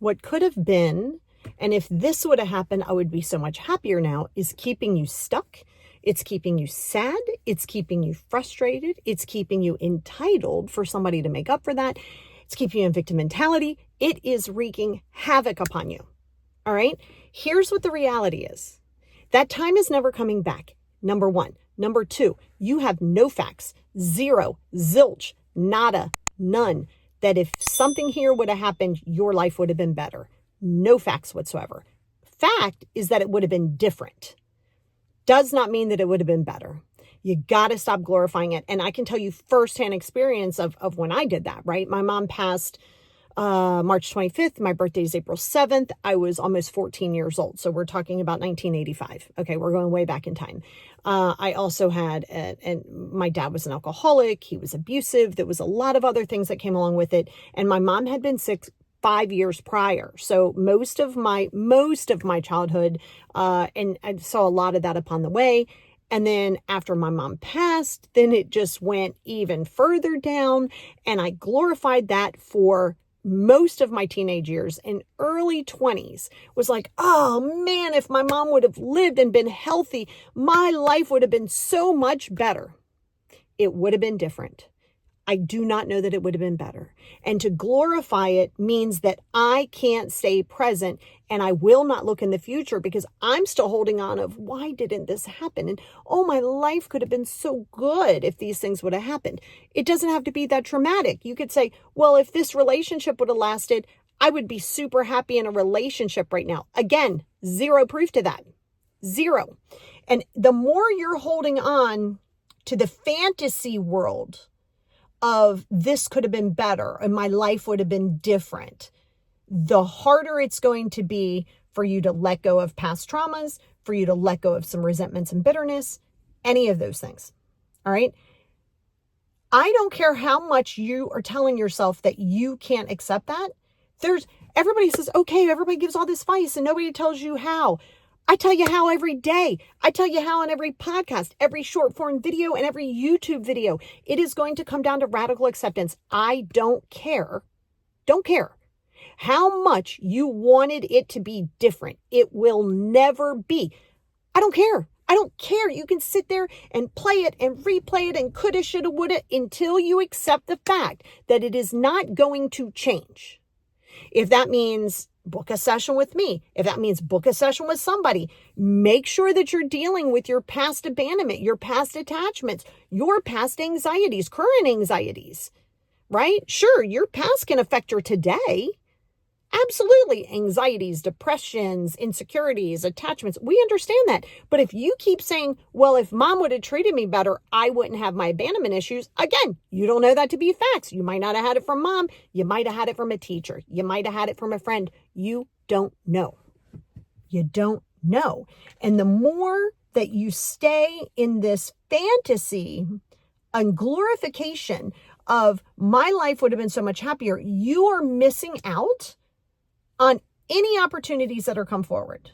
what could have been, and if this would have happened, I would be so much happier now, is keeping you stuck. It's keeping you sad. It's keeping you frustrated. It's keeping you entitled for somebody to make up for that. It's keeping you in victim mentality. It is wreaking havoc upon you. All right. Here's what the reality is. That time is never coming back. Number one. Number two, you have no facts, zero, zilch, nada, none, that if something here would have happened, your life would have been better. No facts whatsoever. Fact is that it would have been different. Does not mean that it would have been better. You got to stop glorifying it. And I can tell you firsthand experience of when I did that, right? My mom passed March 25th. My birthday is April 7th. I was almost 14 years old. So we're talking about 1985. Okay. We're going way back in time. I also had, and my dad was an alcoholic. He was abusive. There was a lot of other things that came along with it. And my mom had been sick 5 years prior. So most of my childhood, and I saw a lot of that upon the way. And then after my mom passed, then it just went even further down. And I glorified that for most of my teenage years and early 20s. Was like, oh man, if my mom would have lived and been healthy, my life would have been so much better. It would have been different. I do not know that it would have been better. And to glorify it means that I can't stay present and I will not look in the future because I'm still holding on of why didn't this happen? And oh, my life could have been so good if these things would have happened. It doesn't have to be that traumatic. You could say, well, if this relationship would have lasted, I would be super happy in a relationship right now. Again, zero proof to that. Zero. And the more you're holding on to the fantasy world of this could have been better and my life would have been different, the harder it's going to be for you to let go of past traumas, for you to let go of some resentments and bitterness, any of those things. All right. I don't care how much you are telling yourself that you can't accept that. Everybody says, okay, everybody gives all this advice and nobody tells you how. I tell you how every day. I tell you how on every podcast, every short form video, and every YouTube video. It is going to come down to radical acceptance. I don't care how much you wanted it to be different. It will never be. I don't care. I don't care. You can sit there and play it and replay it and coulda, shoulda, woulda until you accept the fact that it is not going to change. If that means book a session with me, if that means book a session with somebody, make sure that you're dealing with your past abandonment, your past attachments, your past anxieties, current anxieties, right? Sure, your past can affect your today. Absolutely. Anxieties, depressions, insecurities, attachments. We understand that. But if you keep saying, well, if mom would have treated me better, I wouldn't have my abandonment issues. Again, you don't know that to be facts. You might not have had it from mom. You might have had it from a teacher. You might have had it from a friend. You don't know. You don't know. And the more that you stay in this fantasy and glorification of my life would have been so much happier, you are missing out on any opportunities that are come forward,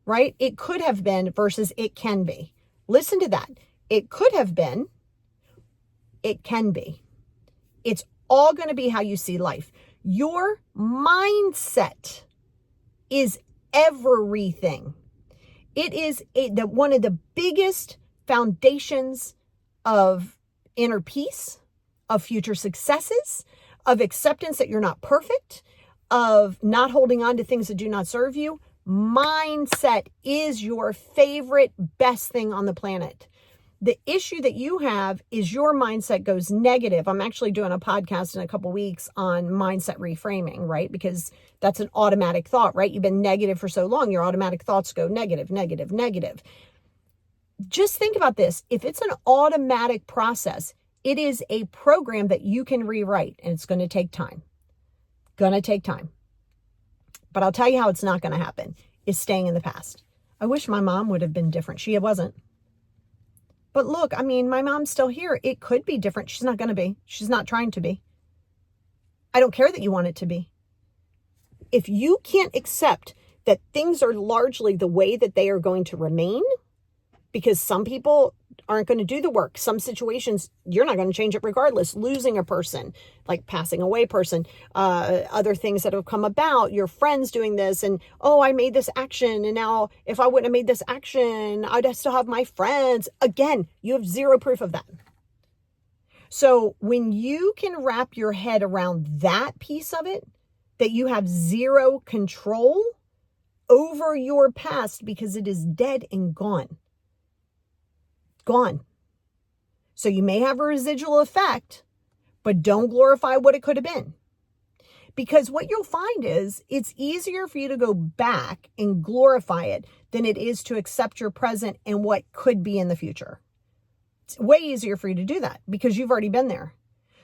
right? It could have been versus it can be. Listen to that. It could have been, it can be. It's all going to be how you see life. Your mindset is everything. It is one of the biggest foundations of inner peace, of future successes, of acceptance that you're not perfect, of not holding on to things that do not serve you. Mindset is your favorite, best thing on the planet. The issue that you have is your mindset goes negative. I'm actually doing a podcast in a couple weeks on mindset reframing, right? Because that's an automatic thought, right? You've been negative for so long, your automatic thoughts go negative, negative, negative. Just think about this. If it's an automatic process, it is a program that you can rewrite, and it's going to take time. Gonna take time. But I'll tell you how it's not going to happen is staying in the past. I wish my mom would have been different. She wasn't. But look, I mean, my mom's still here. It could be different. She's not going to be. She's not trying to be. I don't care that you want it to be. If you can't accept that things are largely the way that they are going to remain, because some people, aren't going to do the work. Some situations, you're not going to change it regardless. Losing a person, like passing away person, other things that have come about, your friends doing this, and, oh, I made this action, and now if I wouldn't have made this action, I'd still have my friends. Again, you have zero proof of that. So when you can wrap your head around that piece of it, that you have zero control over your past because it is dead and gone. Gone. So you may have a residual effect, but don't glorify what it could have been. Because what you'll find is it's easier for you to go back and glorify it than it is to accept your present and what could be in the future. It's way easier for you to do that because you've already been there.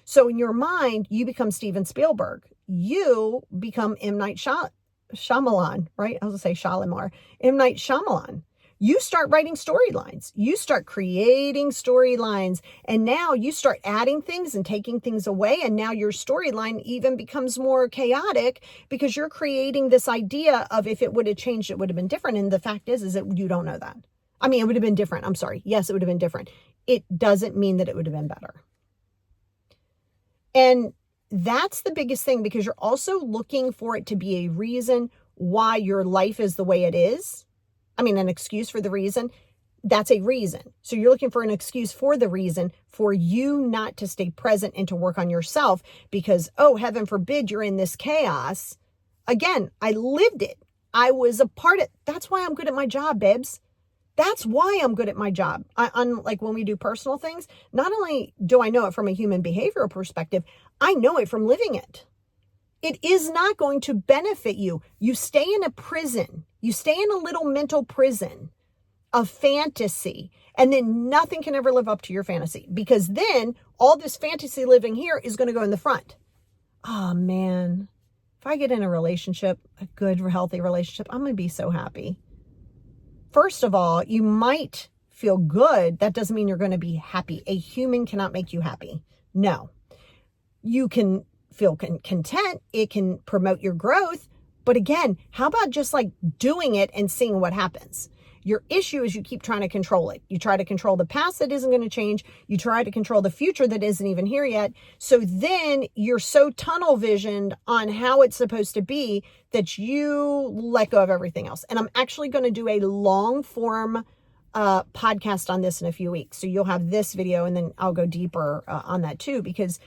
So in your mind, you become Steven Spielberg. You become M. Night Shyamalan, right? I was going to say Shalimar. M. Night Shyamalan. You start writing storylines. You start creating storylines. And now you start adding things and taking things away. And now your storyline even becomes more chaotic because you're creating this idea of if it would have changed, it would have been different. And the fact is that you don't know that. I mean, it would have been different. I'm sorry. Yes, it would have been different. It doesn't mean that it would have been better. And that's the biggest thing because you're also looking for it to be a reason why your life is the way it is. I mean, an excuse for the reason. That's a reason. So you're looking for an excuse for the reason for you not to stay present and to work on yourself because, oh, heaven forbid you're in this chaos. Again, I lived it. I was a part of it. That's why I'm good at my job, babes. That's why I'm good at my job. Unlike when we do personal things, not only do I know it from a human behavioral perspective, I know it from living it. It is not going to benefit you. You stay in a prison. You stay in a little mental prison of fantasy, and then nothing can ever live up to your fantasy because then all this fantasy living here is going to go in the front. Oh, man. If I get in a relationship, a good, healthy relationship, I'm going to be so happy. First of all, you might feel good. That doesn't mean you're going to be happy. A human cannot make you happy. No. You can feel content. It can promote your growth. But again, how about just like doing it and seeing what happens? Your issue is you keep trying to control it. You try to control the past that isn't going to change. You try to control the future that isn't even here yet. So then you're so tunnel visioned on how it's supposed to be that you let go of everything else. And I'm actually going to do a long form podcast on this in a few weeks. So you'll have this video and then I'll go deeper on that too, because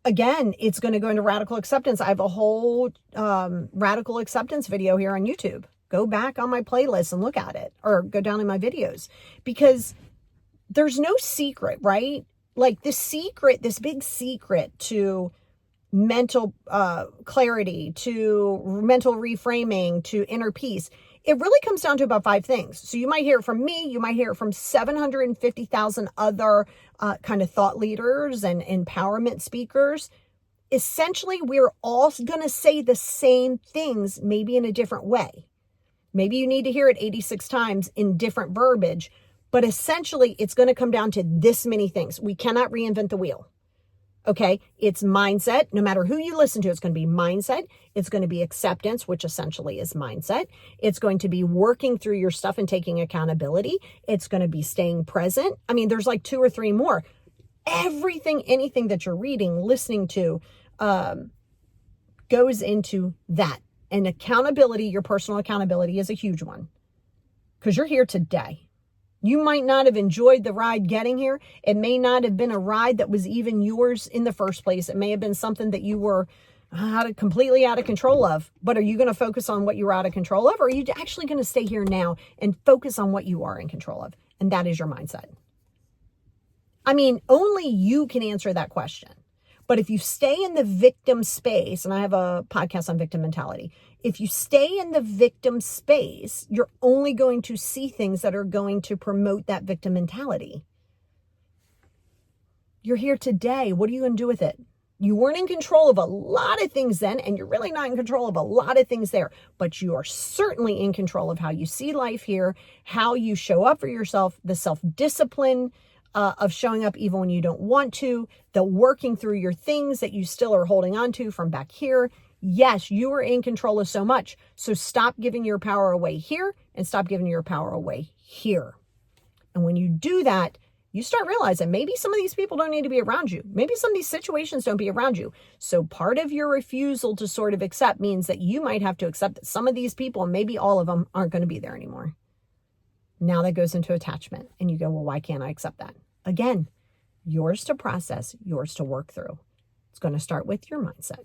again, it's going to go into radical acceptance. I have a whole radical acceptance video here on YouTube. Go back on my playlist and look at it or go down in my videos because there's no secret, right? Like this big secret to mental clarity, to mental reframing, to inner peace. It really comes down to about 5 things. So you might hear it from me. You might hear it from 750,000 other kind of thought leaders and empowerment speakers. Essentially, we're all going to say the same things, maybe in a different way. Maybe you need to hear it 86 times in different verbiage, but essentially it's going to come down to this many things. We cannot reinvent the wheel. Okay. It's mindset. No matter who you listen to, it's going to be mindset. It's going to be acceptance, which essentially is mindset. It's going to be working through your stuff and taking accountability. It's going to be staying present. I mean, there's like 2 or 3 more. Anything that you're reading, listening to, goes into that. And accountability, your personal accountability is a huge one because you're here today. You might not have enjoyed the ride getting here. It may not have been a ride that was even yours in the first place. It may have been something that you were completely out of control of. But are you going to focus on what you were out of control of? Or are you actually going to stay here now and focus on what you are in control of? And that is your mindset. I mean, only you can answer that question. But if you stay in the victim space, and I have a podcast on victim mentality, if you stay in the victim space, you're only going to see things that are going to promote that victim mentality. You're here today. What are you going to do with it? You weren't in control of a lot of things then, and you're really not in control of a lot of things there, but you are certainly in control of how you see life here, how you show up for yourself, the self-discipline, of showing up even when you don't want to, the working through your things that you still are holding on to from back here. Yes, you are in control of so much. So stop giving your power away here and stop giving your power away here. And when you do that, you start realizing maybe some of these people don't need to be around you. Maybe some of these situations don't be around you. So part of your refusal to sort of accept means that you might have to accept that some of these people, maybe all of them, aren't going to be there anymore. Now that goes into attachment. And you go, well, why can't I accept that? Again, yours to process, yours to work through. It's going to start with your mindset.